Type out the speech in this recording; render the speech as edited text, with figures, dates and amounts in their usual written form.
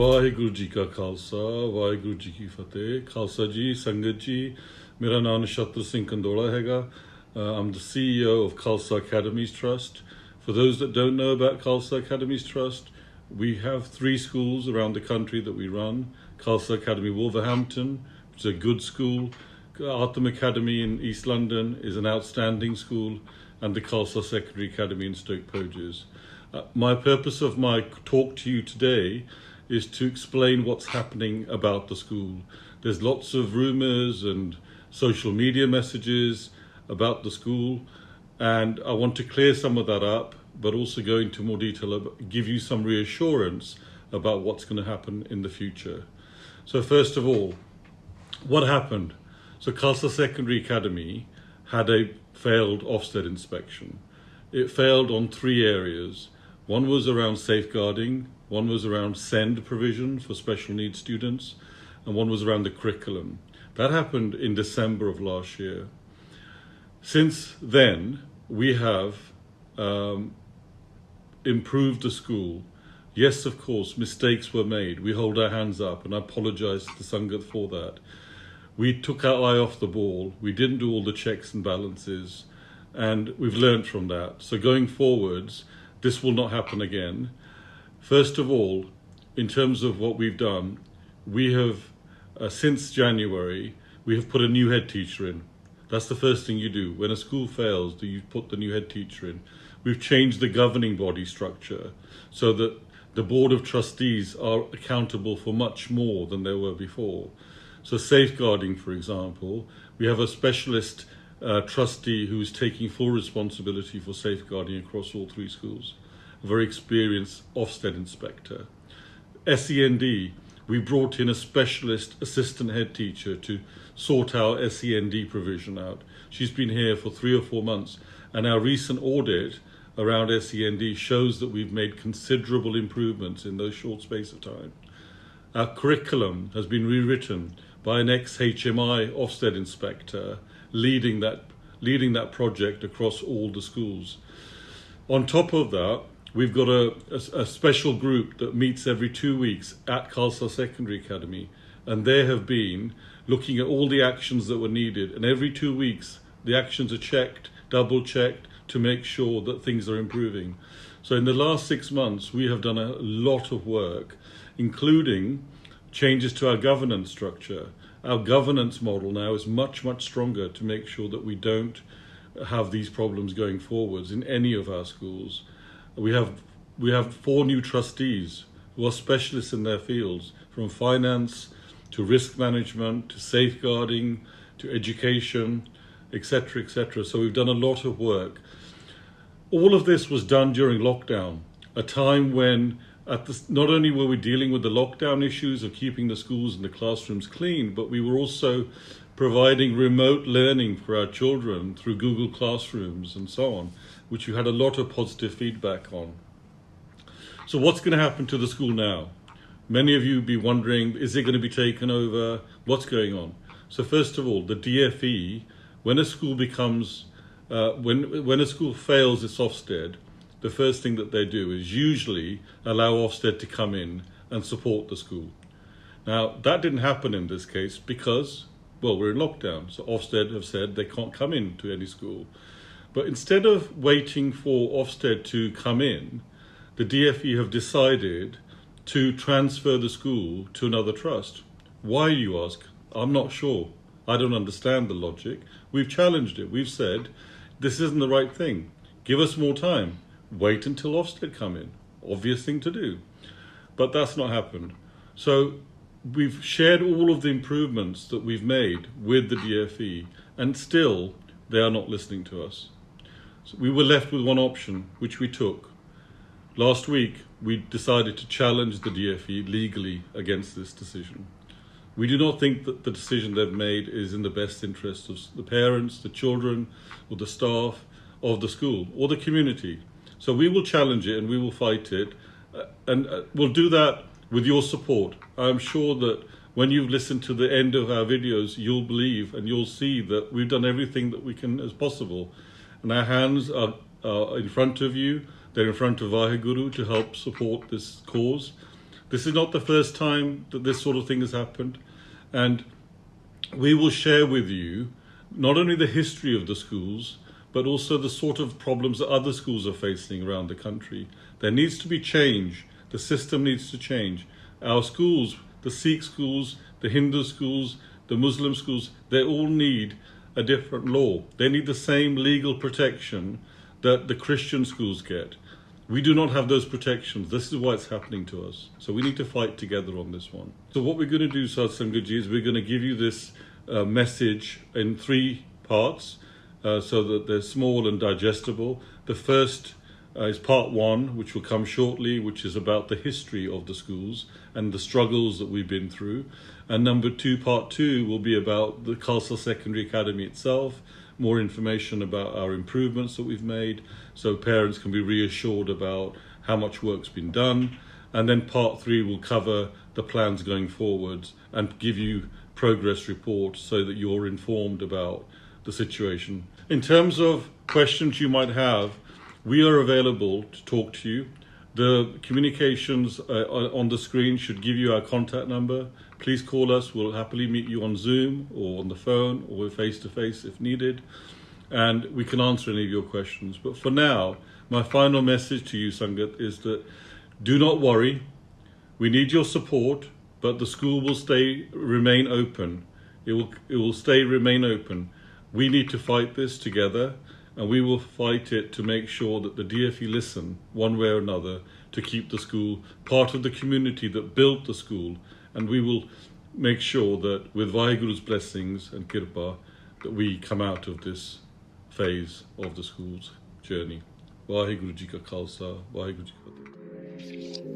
ਵਾਹਿਗੁਰੂ ਜੀ ਕਾ ਖਾਲਸਾ ਵਾਹਿਗੁਰੂ ਜੀ ਕੀ ਫਤਿਹ ਖਾਲਸਾ ਜੀ ਸੰਗਤ ਜੀ ਮੇਰਾ ਨਾਮ ਨਛੱਤਰ ਸਿੰਘ ਕੰਦੋਲਾ ਹੈਗਾ I'm the CEO of Khalsa Academies Trust. For those that don't know about Khalsa Academies Trust, we have 3 schools around the country that we run. Khalsa Academy Wolverhampton, which is a good school. Artham Academy in East London is an outstanding school, and the Khalsa Secondary Academy in Stoke Poges. My purpose of my talk to you today is to explain what's happening about the school. There's lots of rumours and social media messages about the school, and I want to clear some of that up, but also go into more detail, give you some reassurance about what's going to happen in the future. So first of all, what happened? So Khalsa Secondary Academy had a failed Ofsted inspection. It failed on 3 areas. One was around safeguarding, one was around SEND provision for special needs students, and one was around the curriculum. That happened in December of last year. Since then, we have improved the school. Yes, of course, mistakes were made. We hold our hands up, and I apologise to Sangat for that. We took our eye off the ball. We didn't do all the checks and balances, and we've learned from that. So going forwards, this will not happen again. First of all, in terms of what we've done, we have, since January, we have put a new head teacher in. That's the first thing you do. When a school fails, you put the new head teacher in. We've changed the governing body structure so that the Board of Trustees are accountable for much more than they were before. So safeguarding, for example, we have a specialist trustee who's taking full responsibility for safeguarding across all 3 schools, a very experienced Ofsted inspector. SEND, we brought in a specialist assistant head teacher to sort our SEND provision out. She's been here for 3 or 4 months, and our recent audit around SEND shows that we've made considerable improvements in those short space of time. Our curriculum has been rewritten by an ex-HMI Ofsted inspector leading that project across all the schools. On top of that, we've got a special group that meets every 2 weeks at Khalsa Secondary Academy, and they have been looking at all the actions that were needed, and every 2 weeks the actions are checked, double-checked, to make sure that things are improving. So in the last 6 months, we have done a lot of work, including changes to our governance structure. Our governance model now is much, much stronger to make sure that we don't have these problems going forwards in any of our schools. We have 4 new trustees who are specialists in their fields, from finance to risk management to safeguarding to education, etc., etc. So we've done a lot of work. All of this was done during lockdown, a time when not only were we dealing with the lockdown issues of keeping the schools and the classrooms clean, but we were also providing remote learning for our children through Google Classrooms and so on, which we had a lot of positive feedback on. So what's going to happen to the school now? Many of you will be wondering, is it going to be taken over? What's going on? So first of all, the DFE, when a school becomes, when a school fails its Ofsted, the first thing that they do is usually allow Ofsted to come in and support the school. Now, that didn't happen in this case because, well, we're in lockdown. So Ofsted have said they can't come in to any school. But instead of waiting for Ofsted to come in, the DFE have decided to transfer the school to another trust. Why, you ask? I'm not sure. I don't understand the logic. We've challenged it. We've said, this isn't the right thing. Give us more time. Wait until Ofsted come in. Obvious thing to do. But that's not happened. So we've shared all of the improvements that we've made with the DFE, and still they are not listening to us. So we were left with one option, which we took. Last week, we decided to challenge the DFE legally against this decision. We do not think that the decision they've made is in the best interest of the parents, the children, or the staff of the school, or the community. So we will challenge it and we will fight it, and we'll do that with your support. I'm sure that when you've listened to the end of our videos, you'll believe and you'll see that we've done everything that we can as possible. And our hands are in front of you. They're in front of Vaheguru to help support this cause. This is not the first time that this sort of thing has happened, and we will share with you not only the history of the schools, but also the sort of problems that other schools are facing around the country. There needs to be change. The system needs to change. Our schools, the Sikh schools, the Hindu schools, the Muslim schools, they all need a different law. They need the same legal protection that the Christian schools get. We do not have those protections. This is why it's happening to us. So we need to fight together on this one. So what we're going to do, Sad Sangaji, is we're going to give you this message in 3 parts so that they're small and digestible. The first is part 1, which will come shortly, which is about the history of the schools and the struggles that we've been through. And number 2, part 2, will be about the Khalsa Secondary Academy itself, more information about our improvements that we've made, so parents can be reassured about how much work's been done. And then part 3 will cover the plans going forwards and give you progress reports so that you're informed about the situation. In terms of questions you might have, we are available to talk to you. The communications on the screen should give you our contact number. Please call us. We'll happily meet you on Zoom or on the phone or face-to-face if needed, and we can answer any of your questions. But for now, my final message to you, Sangat, is that do not worry. We need your support, but the school will remain open. It will remain open. We need to fight this together, and we will fight it to make sure that the DFE listen one way or another to keep the school part of the community that built the school. And we will make sure that with Vaheguru's blessings and kirpa, that we come out of this phase of the school's journey. Vaheguru Ji Ka Khalsa, Vaheguru Ji Ki Fateh.